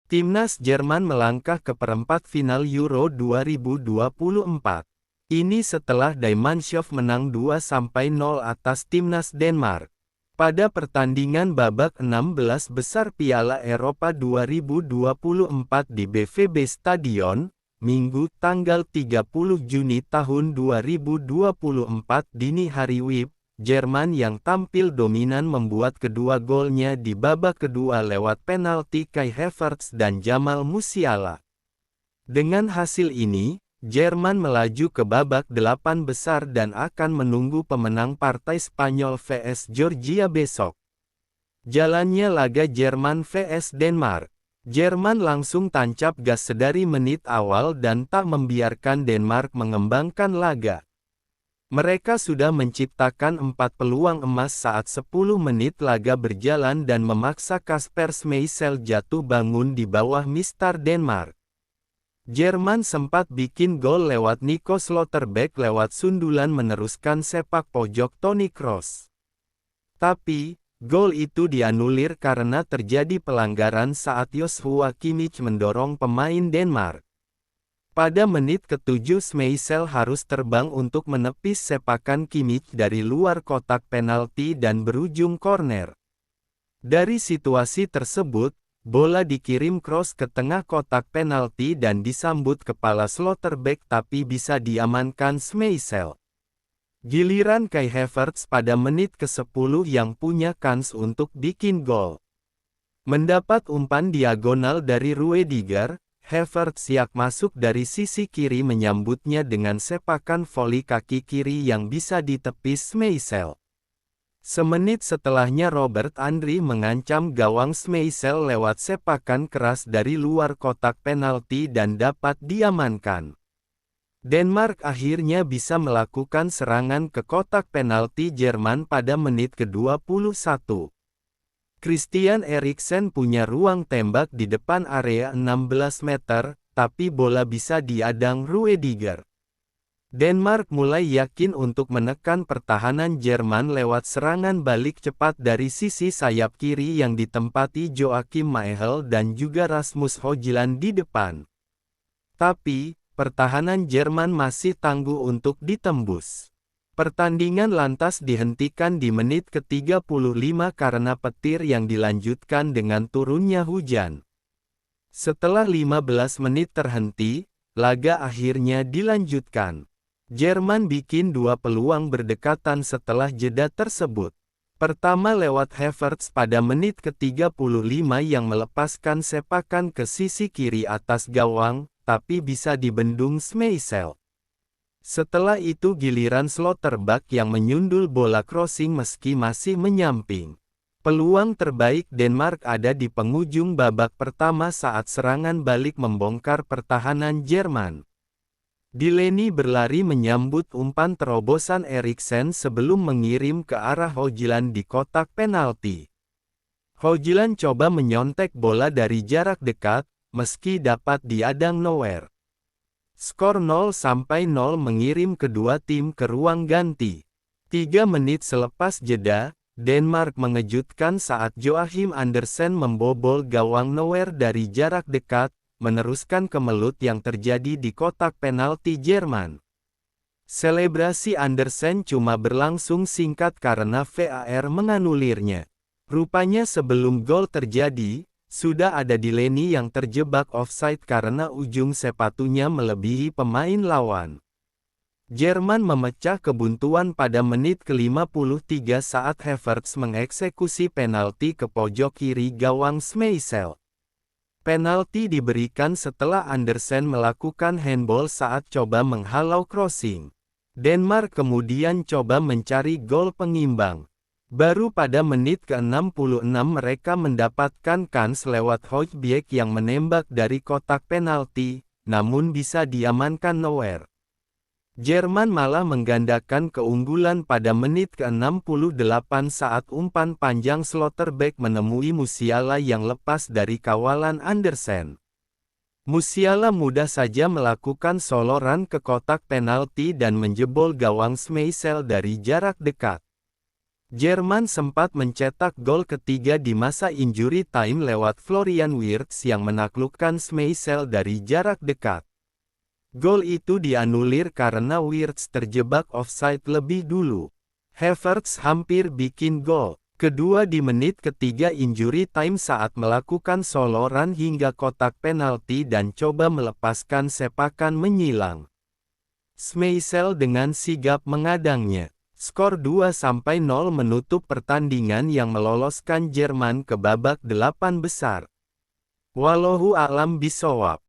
Timnas Jerman melangkah ke perempat final Euro 2024. Ini setelah Die Mannschaft menang 2-0 atas Timnas Denmark. Pada pertandingan babak 16 besar Piala Eropa 2024 di BVB Stadion, Minggu tanggal 30 Juni tahun 2024 dini hari WIB, Jerman yang tampil dominan membuat kedua golnya di babak kedua lewat penalti Kai Havertz dan Jamal Musiala. Dengan hasil ini, Jerman melaju ke babak 8 besar dan akan menunggu pemenang partai Spanyol vs Georgia besok. Jalannya laga Jerman vs Denmark. Jerman langsung tancap gas sedari menit awal dan tak membiarkan Denmark mengembangkan laga. Mereka sudah menciptakan 4 peluang emas saat 10 menit laga berjalan dan memaksa Kasper Schmeichel jatuh bangun di bawah Mistar Denmark. Jerman sempat bikin gol lewat Nico Slotterbeck lewat sundulan meneruskan sepak pojok Toni Kroos. Tapi, gol itu dianulir karena terjadi pelanggaran saat Joshua Kimmich mendorong pemain Denmark. Pada menit ke-7 Schmeichel harus terbang untuk menepis sepakan Kimmich dari luar kotak penalti dan berujung korner. Dari situasi tersebut, bola dikirim Kroos ke tengah kotak penalti dan disambut kepala Slotterbeck tapi bisa diamankan Schmeichel. Giliran Kai Havertz pada menit ke-10 yang punya kans untuk bikin gol. Mendapat umpan diagonal dari Ruediger, Havertz siap masuk dari sisi kiri menyambutnya dengan sepakan voli kaki kiri yang bisa ditepis Schmeichel. Semenit setelahnya Robert Andri mengancam gawang Schmeichel lewat sepakan keras dari luar kotak penalti dan dapat diamankan. Denmark akhirnya bisa melakukan serangan ke kotak penalti Jerman pada menit ke-21. Christian Eriksen punya ruang tembak di depan area 16 meter, tapi bola bisa diadang Ruediger. Denmark mulai yakin untuk menekan pertahanan Jerman lewat serangan balik cepat dari sisi sayap kiri yang ditempati Joachim Maehl dan juga Rasmus Højlund di depan. Tapi, pertahanan Jerman masih tangguh untuk ditembus. Pertandingan lantas dihentikan di menit ke-35 karena petir yang dilanjutkan dengan turunnya hujan. Setelah 15 menit terhenti, laga akhirnya dilanjutkan. Jerman bikin 2 peluang berdekatan setelah jeda tersebut. Pertama lewat Havertz pada menit ke-35 yang melepaskan sepakan ke sisi kiri atas gawang, tapi bisa dibendung Schmeichel. Setelah itu giliran Slotterbeck yang menyundul bola crossing meski masih menyamping. Peluang terbaik Denmark ada di penghujung babak pertama saat serangan balik membongkar pertahanan Jerman. Delaney berlari menyambut umpan terobosan Eriksen sebelum mengirim ke arah Højlund di kotak penalti. Højlund coba menyontek bola dari jarak dekat, meski dapat diadang Neuer. Skor 0-0 mengirim kedua tim ke ruang ganti. 3 menit selepas jeda, Denmark mengejutkan saat Joachim Andersen membobol gawang Neuer dari jarak dekat, meneruskan kemelut yang terjadi di kotak penalti Jerman. Selebrasi Andersen cuma berlangsung singkat karena VAR menganulirnya. Rupanya sebelum gol terjadi, sudah ada Delaney yang terjebak offside karena ujung sepatunya melebihi pemain lawan. Jerman memecah kebuntuan pada menit ke-53 saat Havertz mengeksekusi penalti ke pojok kiri gawang Schmeichel. Penalti diberikan setelah Andersen melakukan handball saat coba menghalau crossing. Denmark kemudian coba mencari gol pengimbang. Baru pada menit ke-66 mereka mendapatkan kans lewat Højbjerg yang menembak dari kotak penalti, namun bisa diamankan Neuer. Jerman malah menggandakan keunggulan pada menit ke-68 saat umpan panjang Slotterbeck menemui Musiala yang lepas dari kawalan Andersen. Musiala mudah saja melakukan soloran ke kotak penalti dan menjebol gawang Schmeichel dari jarak dekat. Jerman sempat mencetak gol ketiga di masa injury time lewat Florian Wirtz yang menaklukkan Schmeichel dari jarak dekat. Gol itu dianulir karena Wirtz terjebak offside lebih dulu. Havertz hampir bikin gol kedua di menit ketiga injury time saat melakukan solo run hingga kotak penalti dan coba melepaskan sepakan menyilang. Schmeichel dengan sigap mengadangnya. Skor 2-0 menutup pertandingan yang meloloskan Jerman ke babak 8 besar. Wallahu a'lam bishawab.